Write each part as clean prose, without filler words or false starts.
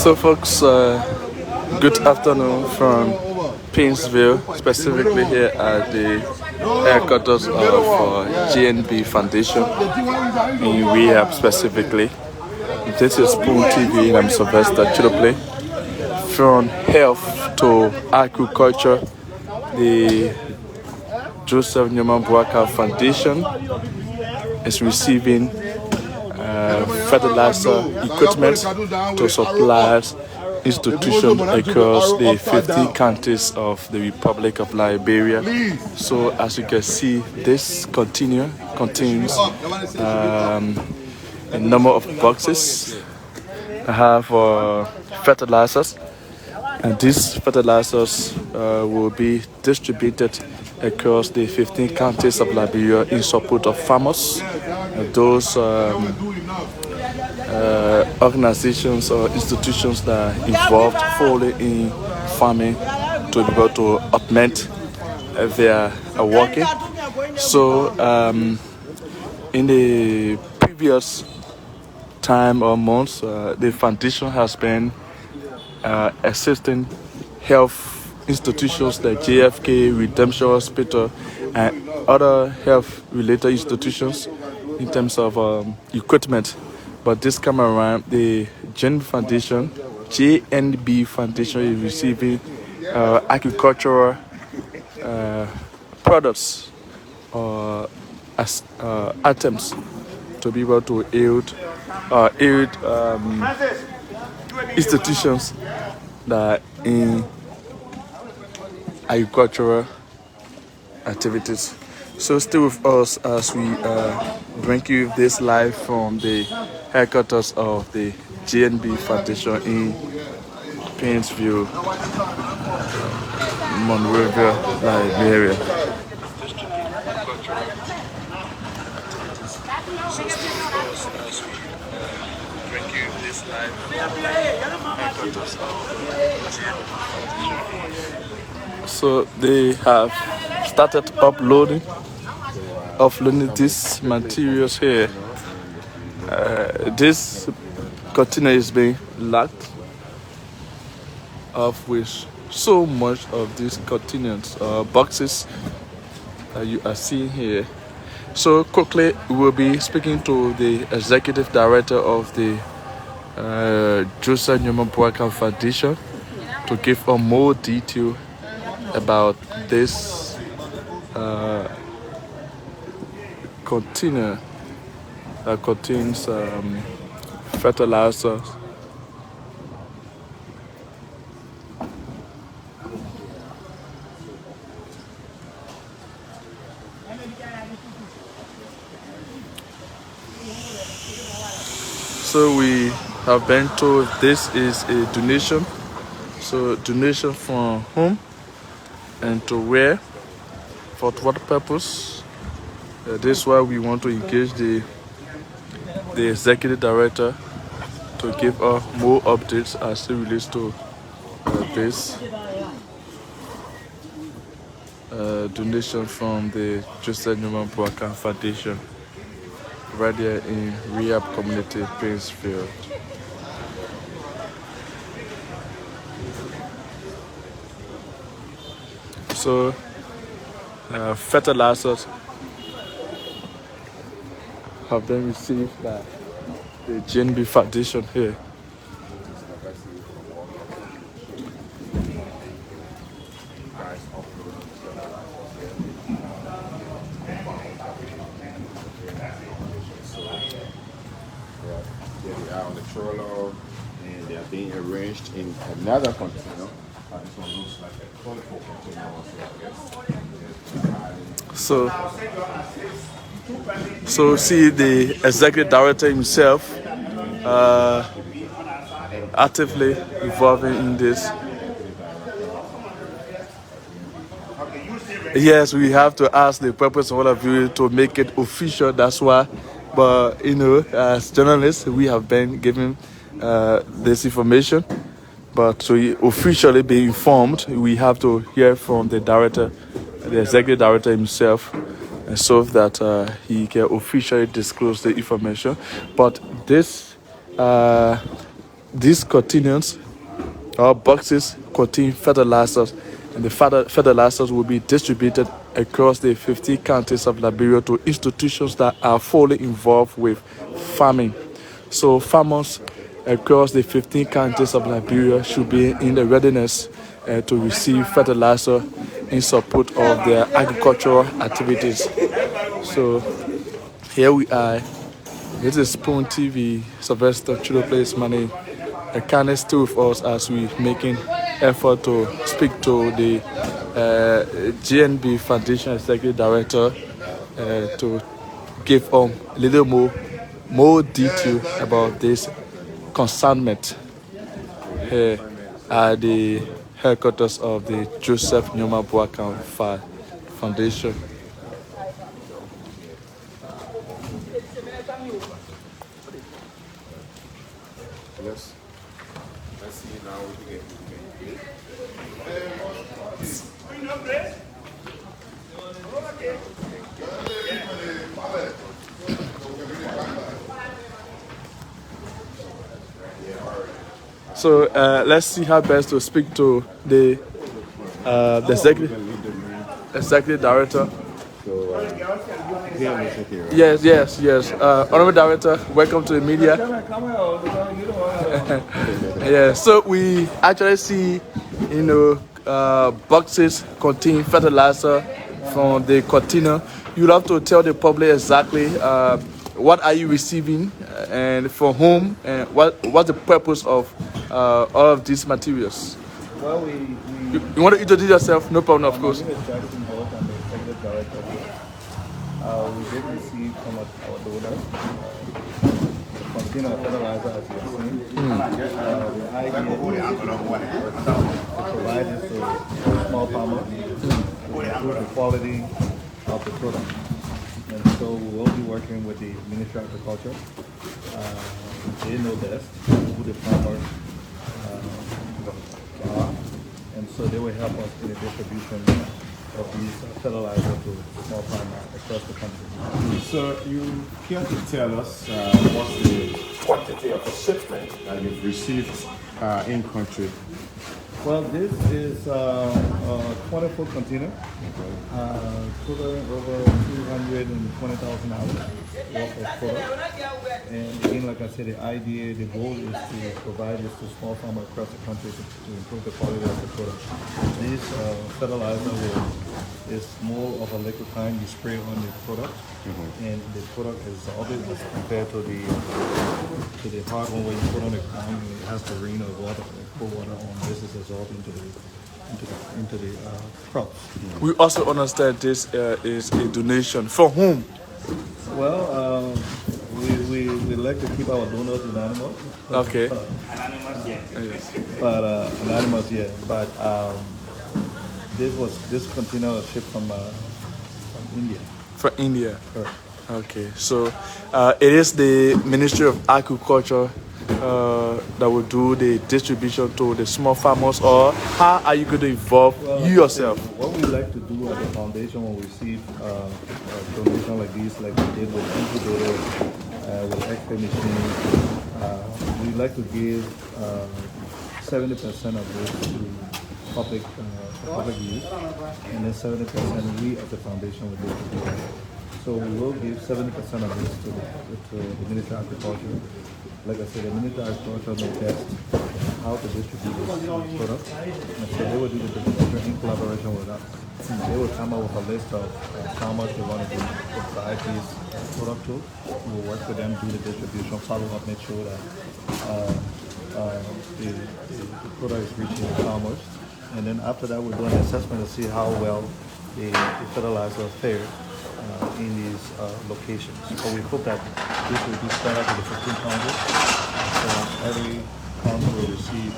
So, folks, good afternoon from Painesville, specifically here at the headquarters of GNB Foundation in Rehab specifically. This is Spoon TV and I'm Sylvester Chidople. From health to agriculture, the Joseph Boakai Foundation is receiving fertilizer equipment to supply institutions across the 50 counties of the Republic of Liberia. So as you can see, this contains a number of boxes that have fertilizers, and these fertilizers will be distributed across the 15 counties of Liberia in support of farmers, those organizations or institutions that are involved fully in farming to be able to augment their working. So in the previous time or months, the foundation has been assisting health institutions like JFK, Redemption Hospital, and other health-related institutions in terms of equipment. But this time around, the GNB Foundation is receiving agricultural products or items to be able to aid institutions that are in agricultural activities. So stay with us as we bring you this live from the headquarters of the GNB Foundation in Painesville, Monrovia, Liberia. So they have started offloading these materials here. This container is being locked off with so much of these containers, boxes that you are seeing here. So quickly, we will be speaking to the executive director of the Joseph Boakai Foundation to give us more detail about this container that contains fertilizers. So we have been told this is a donation. So donation from whom and to where, for what purpose? This is why we want to engage the executive director to give us more updates as it relates to this donation from the Joseph Boakai Foundation right here in Rehab Community, Painesville. So fertilizers have been received by the GNB Foundation here. They are on the trawler and they are being arranged in another container. This one looks like a colorful container. So see the executive director himself actively involving in this. Yes, we have to ask the purpose of all of you to make it official. That's why. But you know, as journalists, we have been given this information. But to officially be informed, we have to hear from the director, the executive director himself, so that he can officially disclose the information. But this these containers or boxes contain fertilizers, and the fertilizers will be distributed across the 50 counties of Liberia to institutions that are fully involved with farming. So farmers across the 15 counties of Liberia should be in the readiness to receive fertilizer in support of their agricultural activities. So here we are. This is Spoon TV. Sylvester Chudo Place Money. Kane is still with us as we making effort to speak to the GNB Foundation Executive Director to give a little more detail about this consignment here at the headquarters of the Joseph Boakai Foundation. Let's see now what we get. So let's see how best to speak to the executive director. Yes. Honorable Director, welcome to the media. Yeah, so we actually see, boxes contain fertilizer from the container. You'll have to tell the public exactly what are you receiving and from whom, and what's the purpose of all of these materials. Well, You want to introduce yourself? No problem, of course. My name is Jackson Holt. I'm the executive director here. We did receive from our donor a container of fertilizer, as you have seen. The idea is to provide this to small farmers to improve the quality of the product. And so we will be working with the Ministry of Agriculture. They know best who the farmers are. And so they will help us in the distribution of these fertilizers to small farmers across the country. So you care to tell us what's the quantity of the shipment that you've received in country? Well, this is a 20-foot container, totaling over $220,000 worth of product. And again, like I said, the goal is to provide this to small farmers across the country to improve the quality of the product. This fertilizer is more of a liquid kind you spray on the product, and the product is dissolved as compared to the hard one where you put on the ground and it has to rain or water, pour water on. This is dissolved into the crops. We also understand this is a donation. For whom? Well, we like to keep our donors anonymous. Okay. But anonymous, yeah. But this container was shipped from India. From India. Correct. Okay. So it is the Ministry of Agriculture that will do the distribution to the small farmers, or how are you going to involve you yourself? What we like to do as a foundation when we receive a donation like this, like we did with incubators, with X-ray machines, we like to give 70% of this to public use, and then 70% we as a foundation will do. So we will give 70% of this to the Ministry of Agriculture. Like I said, the Ministry of Agriculture may test how to distribute this product. And so they will do the distribution in collaboration with us. They will come up with a list of how much they want to provide this product to. We will work with them, do the distribution, follow up, make sure that the product is reaching the farmers. And then after that, we'll do an assessment to see how well the fertilizer fared in these locations. So we hope that this will be spread out to the 15 counties. So every county will receive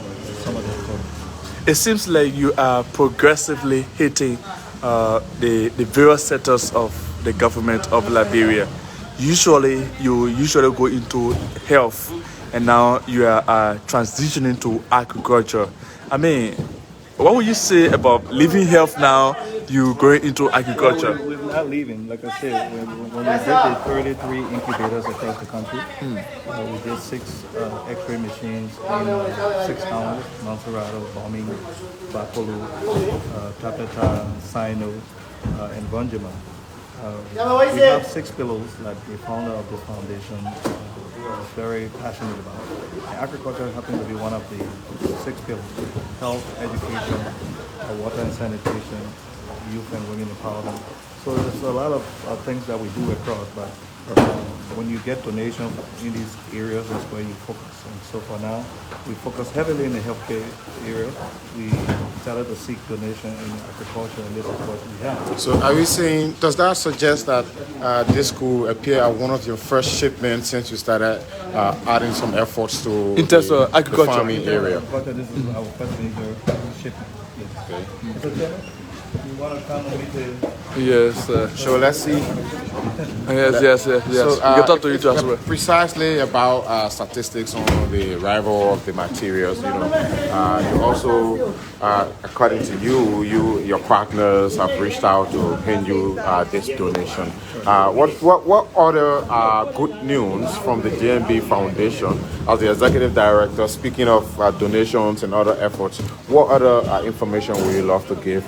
some of the product. It seems like you are progressively hitting the various sectors of the government of Liberia. Usually, you go into health, and now you are transitioning to agriculture. I mean, what would you say about leaving health now, you going into agriculture? Well, we've not leaving. Like I said, when we did the 33 incubators across the country, we did 6 X-ray machines in 6 towns: Monserrato, Bombing, Bapolu, Tapeta, Sino, and Gonjama. We have 6 pillars that the founder of this foundation is very passionate about. And agriculture happens to be one of the 6 pillars: health, education, water and sanitation, youth and women empowerment. So there's a lot of things that we do across, but when you get donations in these areas, that's where you focus. And so for now, we focus heavily in the healthcare area. We started to seek donation in agriculture, and this is what we have. So are we saying, does that suggest that this could appear as one of your first shipments since you started adding some efforts to in terms of the agriculture farming area? This is our first major shipment. Yes. Okay. You want to come and meet the... Yes. So let's see. Yes. So, We can talk to you too as well. Precisely about statistics on the arrival of the materials. You also, according to your partners have reached out to pay you this donation. What other good news from the GMB Foundation as the executive director? Speaking of donations and other efforts, what other information would you love to give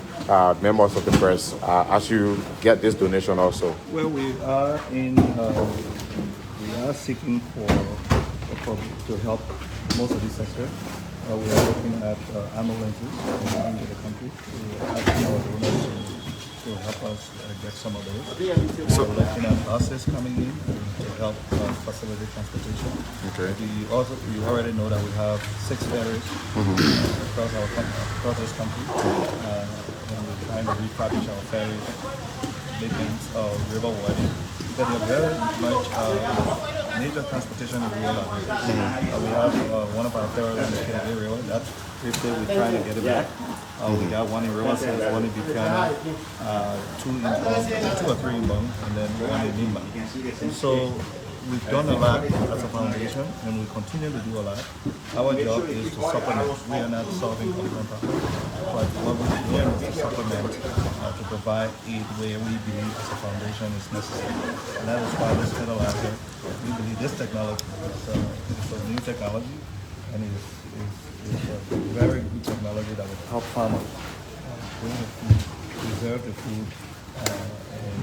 members of the press as you get this donation also? Well, we are seeking to help most of these sectors. We are looking at ambulances around the country. We are asking our donors to help us get some of those. So we're looking at buses coming in to help facilitate transportation. Okay. You already know that we have 6 ferries across this country. And we're trying to refurbish our ferries, making river wide. But they're very much major transportation is real out here. We have one of our ferries in the area. That's we're trying to get it back. We got one in Riverside, one in Buchanan, 2 or 3 in Bung, and then one in Nimba. So we've done a lot as a foundation, and we continue to do a lot. Our job is to supplement. We are not solving concrete problems, but what we're doing is to supplement, to provide aid where we believe as a foundation is necessary. And that is why this fertilizer, we believe this technology is a new technology, and is a very good technology that will help farmers bring the food, preserve the food, and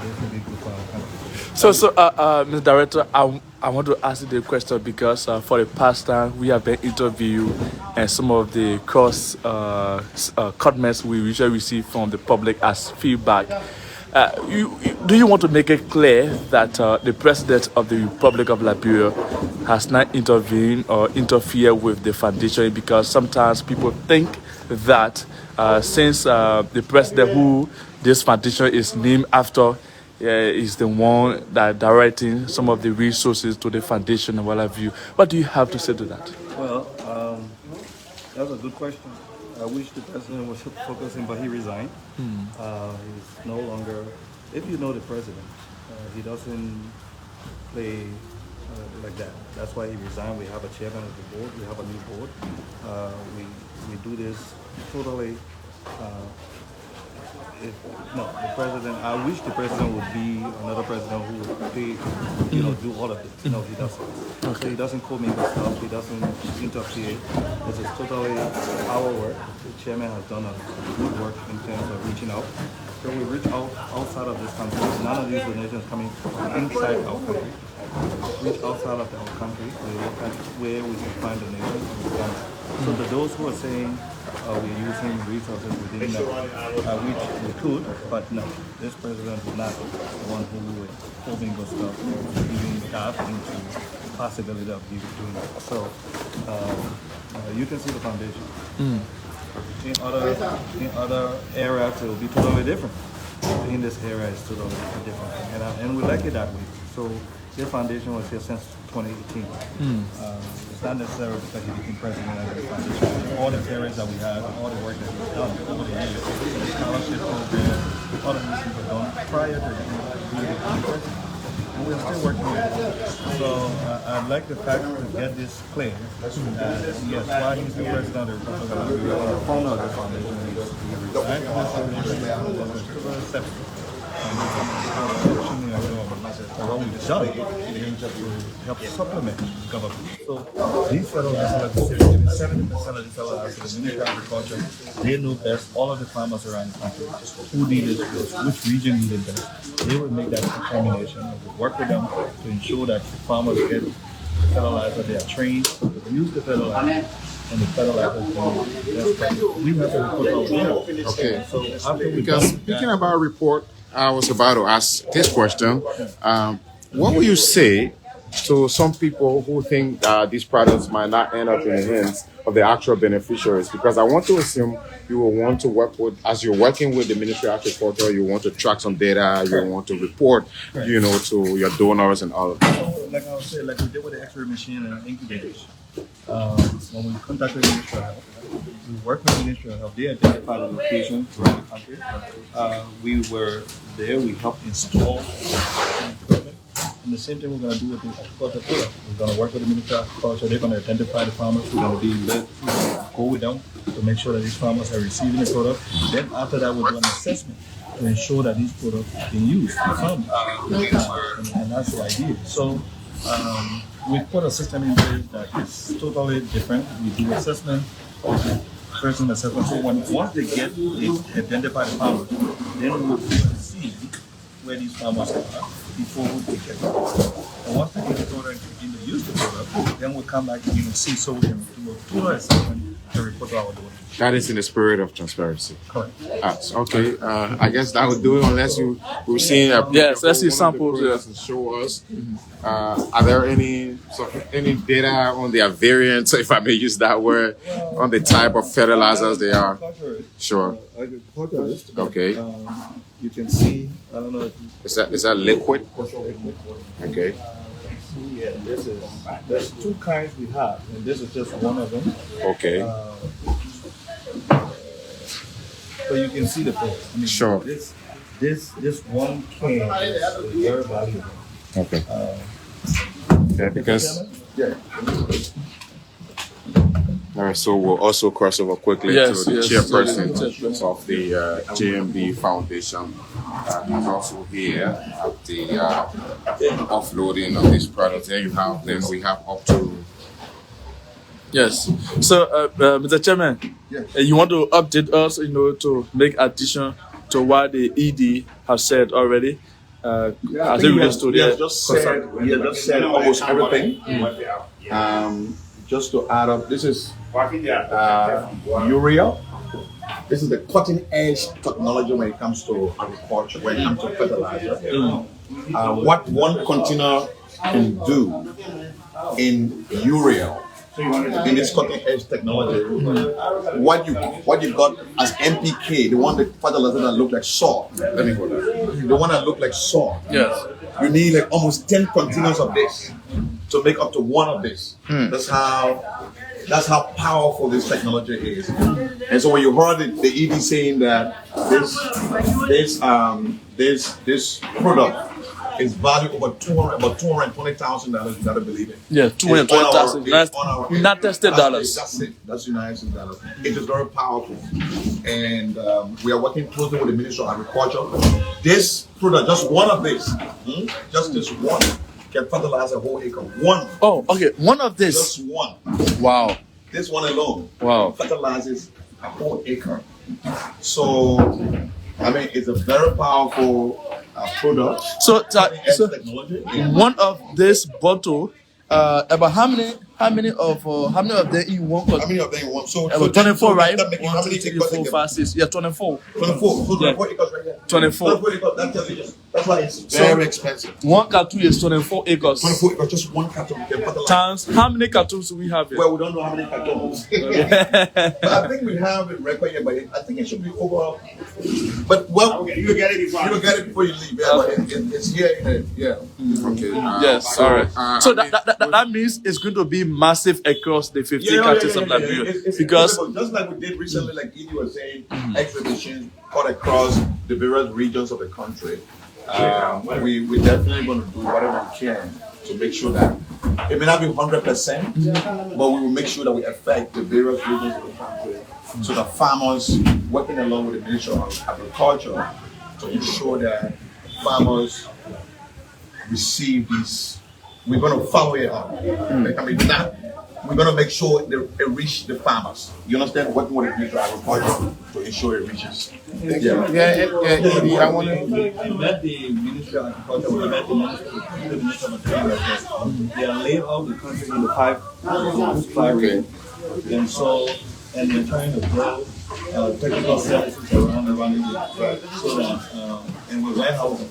this will be good for our country. So, Mr. Director, I want to ask you the question because for the past time we have been interviewed and some of the comments we usually receive from the public as feedback. Do you want to make it clear that the President of the Republic of Liberia has not intervened or interfered with the foundation? Because sometimes people think that since the President who this foundation is named after is the one that directing some of the resources to the foundation and what have you. What do you have to say to that? Well, that's a good question. I wish the president was focusing, but he resigned. He's no longer, if you know the president, he doesn't play like that. That's why he resigned. We have a chairman of the board. We have a new board. We do this totally. The president. I wish the president would be another president who would pay, do all of it. No, he doesn't. Okay. He doesn't co-make the stuff. He doesn't interfere. This is totally our work. The chairman has done a good work in terms of reaching out. So we reach out outside of this country. None of these donations coming from inside our country. Reach outside of our country. We look at where we can find donations. So to those who are saying we're using resources within that, which we could, but no, this president is not the one who is holding the stuff or giving staff into the possibility of doing that. So you can see the foundation. In other areas, it will be totally different. In this area, it's totally different, and we like it that way. So this foundation was here since 2018. It's not necessarily because he became president of the foundation. All the areas that we have, all the work that we've done over the years, the scholarship program, all of these things were done prior to being president. And we're still working on it. So I'd like the fact to get this clear. Yes, while he's the president of the Republic of Liberia, the founder of the foundation, he resigned from his foundation. along with the job, it ends up to help supplement government. So these fertilizers, like 70% of these fertilizers, the Ministry of Agriculture, they know best all of the farmers around the country who need it most, which region need it best. They will make that determination and we work with them to ensure that the farmers get the fertilizer, they are trained to use the fertilizer. And the fertilizer, we have to report out there. Okay. So after we Because speaking about report, I was about to ask this question. What will you say to some people who think these products might not end up in the hands of the actual beneficiaries? Because I want to assume you will want to work with, as you're working with the Ministry of Agriculture, you want to track some data, you want to report, to your donors and all of that. So, like I was saying, like we did with the X-ray machine and incubators. When we contacted the Ministry of Health, we worked with the Ministry of Health. They identified the location around the country. We were there. We helped install equipment. And the same thing we're going to do with the agriculture product. We're going to work with the Ministry of Agriculture. They're going to identify the farmers. We're going to be led, go with them to make sure that these farmers are receiving the product. Then after that, we'll do an assessment to ensure that these products are being used for farmers. And that's the idea. So we put a system in place that is totally different. We do assessment, person assessment. So once they identify the farmers, then we will see where these farmers are before we get the product. And once they get the product and begin to use the product, then we'll come back again and see so we can do a total assessment and report to our donors. That is in the spirit of transparency. Correct. Okay. I guess that would do it unless we've seen Yes, let's see samples. Yes. And show us. Are there any data on their variants, if I may use that word, on the type of fertilizers they are? Sure. Agriculturist. Okay. You can see. I don't know if you Is that liquid? Okay. Yeah, there's two kinds we have, and this is just one of them. Okay. So you can see the product. I mean, Sure. This one can is very valuable. Okay. Yeah, because. Yeah. All right, so we'll also cross over quickly to the chairperson of the JMB Foundation. He's also here at the offloading of this product. There you have, then we have up to. Yes. So, Mr. Chairman, you want to update us, to make addition to what the ED has said already? As it relates to the just said almost everything. Just to add up, this is urea. This is the cutting edge technology when it comes to agriculture, when it comes to fertilizer. What one container can do in urea, in this cutting edge technology, what you got as NPK, the one that fertilizer that look like salt. Let me go there. The one that look like salt. Yes. You need like almost 10 containers of this to make up to one of this. That's how powerful this technology is. And so when you heard the ED saying that this product is valued about $220,000, you gotta believe it. Yeah, $220,000 United States dollars. That's it. That's United States dollars. It is very powerful, and we are working closely with the Ministry of Agriculture. This product, just one of this, just this one, can fertilize a whole acre. One. Oh, okay. One of this. Just one. Wow. This one alone. Wow. Fertilizes a whole acre. So, I mean, it's a very powerful product. So technology. One of this bottle, about how many of them in one? How many of them you want? So 24, right? How many 2, 3, 4, 5, 6. Yeah, 24. 24. So 24 acres right there. 24. 24 acres. That tells you just. That's why it's very expensive. One cartoon is 24 acres. 24 acres, just one carton. Times how many cartoons do we have here? Well, we don't know how many cartons. But I think we have it record here, but I think it should be over. But well, you will get it before you leave. Yeah, but it's here in it. Yeah. Okay. Yes. All right. So that means it's going to be massive across the 15 countries of Liberia. Because just like we did recently, like Edie was saying, exhibitions cut across the various regions of the country. We definitely going to do whatever we can to make sure that it may not be 100%, but we will make sure that we affect the various regions of the country, so the farmers working along with the Ministry of Agriculture to ensure that farmers receive these. We're going to follow it up. Like, I mean, that we're going to make sure it reach the farmers. You understand what it means to agriculture to ensure it reaches. Edie, I want to. I met the Ministry of Agriculture. We met the Ministry of Materials. They are laid out the country into five regions. And so, and they're trying to build technical services around the so that and we warehouse them.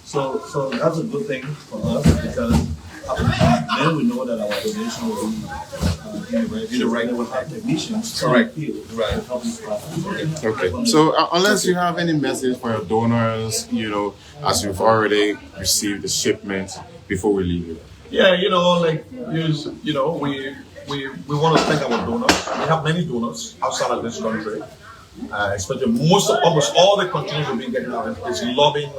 So that's a good thing for us because then we know that our donation will be in the right with our technicians. Correct. Right. Help these farmers. Okay. So unless you have any message for your donors, as you've already received the shipment before we leave you. Yeah, we want to thank our donors. We have many donors outside of this country. Especially almost all the containers we've been getting out is lobbying,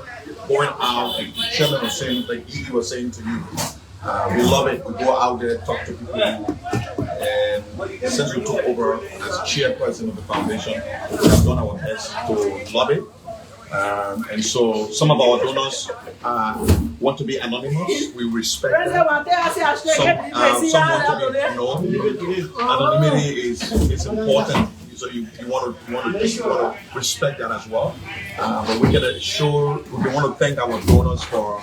going out, like the chairman was saying, like Edie was saying to you. We love it. We go out there, talk to people, and since we took over as chairperson of the foundation, we've done our best to lobby. And so some of our donors want to be anonymous. We respect that. Some want to be known. Anonymity is important. So you want to respect that as well. But we want to thank our donors for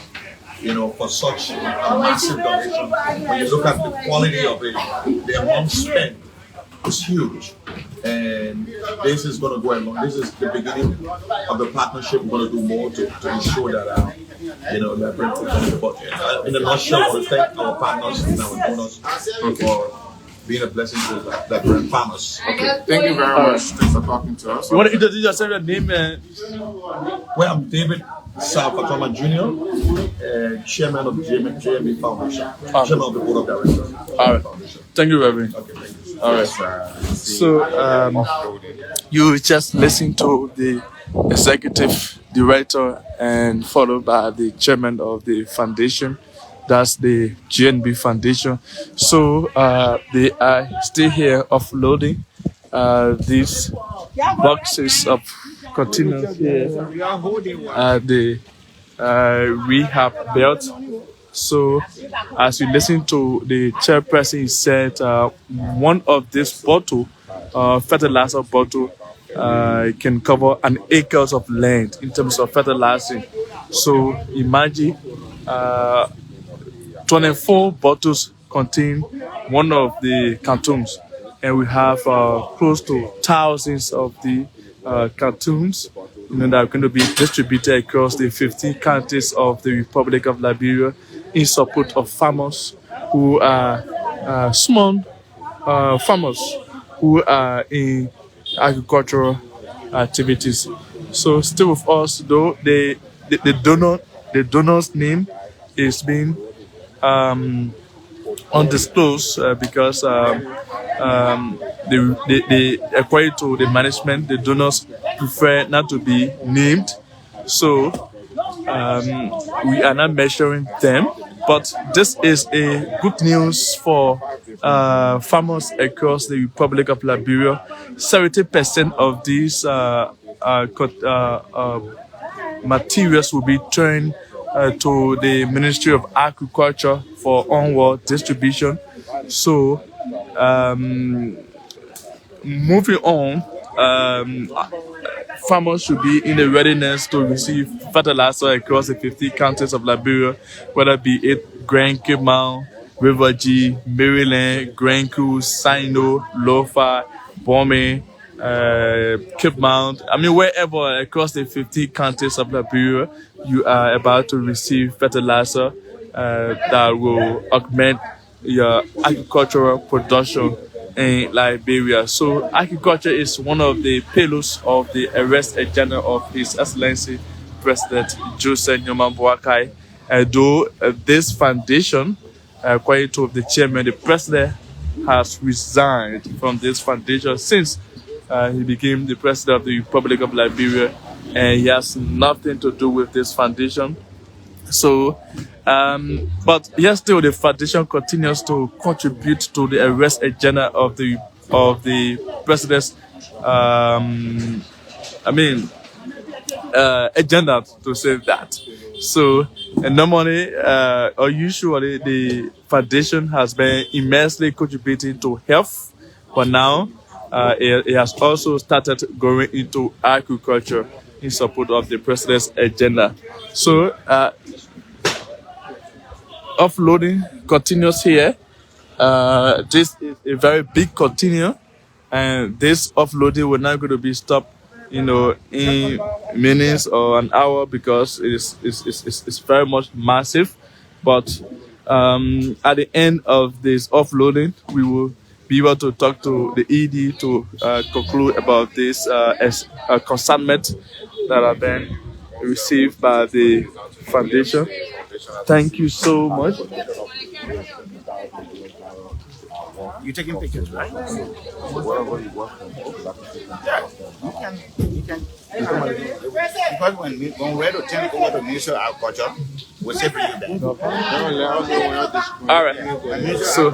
such a massive donation. When you look at the quality of it, the amount spent is huge. And this is going to go along. This is the beginning of the partnership. We're going to do more to ensure that that brings together. But in a nutshell, I want to thank our partners and our donors for being a blessing to that brand farmers. Okay. Thank you very much. Thanks for talking to us. You want to introduce yourself, your name, man? Well, I'm David Fatoma Jr., chairman of the JMB Foundation, chairman of the board of directors. All right. Thank you, Reverend. Okay, thank you. All right. So, you just listened to the executive director and followed by the chairman of the foundation. That's the GNB Foundation. So they are still here offloading these boxes of containers here at the rehab belt. So as you listen to the chairperson, he said one of this bottle, fertilizer bottle, can cover an acres of land in terms of fertilizing. So imagine 24 bottles contain one of the cartons, and we have close to thousands of the cartons that are going to be distributed across the 15 counties of the Republic of Liberia in support of farmers who are small farmers who are in agricultural activities. So still with us, though, the donor's name is being undisclosed because according to the management, the donors prefer not to be named. So we are not measuring them, but this is a good news for farmers across the Republic of Liberia. 70% of these materials will be turned to the Ministry of Agriculture for onward distribution. So, moving on, farmers should be in the readiness to receive fertilizer across the 50 counties of Liberia, whether be it Grand Cape Mount, River G, Maryland, Grand Coulee, Sino, Lofa, Bome, Cape Mount. I mean, wherever across the 50 counties of Liberia, you are about to receive fertilizer that will augment your agricultural production in Liberia. So agriculture is one of the pillars of the arrest agenda of His Excellency President Joseph Boakai. Though this foundation, according to the chairman, the president has resigned from this foundation since he became the president of the Republic of Liberia, and he has nothing to do with this foundation. So, but yes, still the foundation continues to contribute to the arrest agenda of the president's. agenda to say that. So normally or usually the foundation has been immensely contributing to health, but now it has also started going into agriculture in support of the president's agenda. So offloading continues here. This is a very big continue, and this offloading will not going to be stopped, in minutes or an hour, because it's very much massive. But at the end of this offloading, we will be able to talk to the ED to conclude about this consignment that have been received by the foundation. Thank you so much. You taking pictures, right? Wherever you work, Yeah, you can. Because when we're to turn over to Ministry of Agriculture, we'll say for you that. All right. So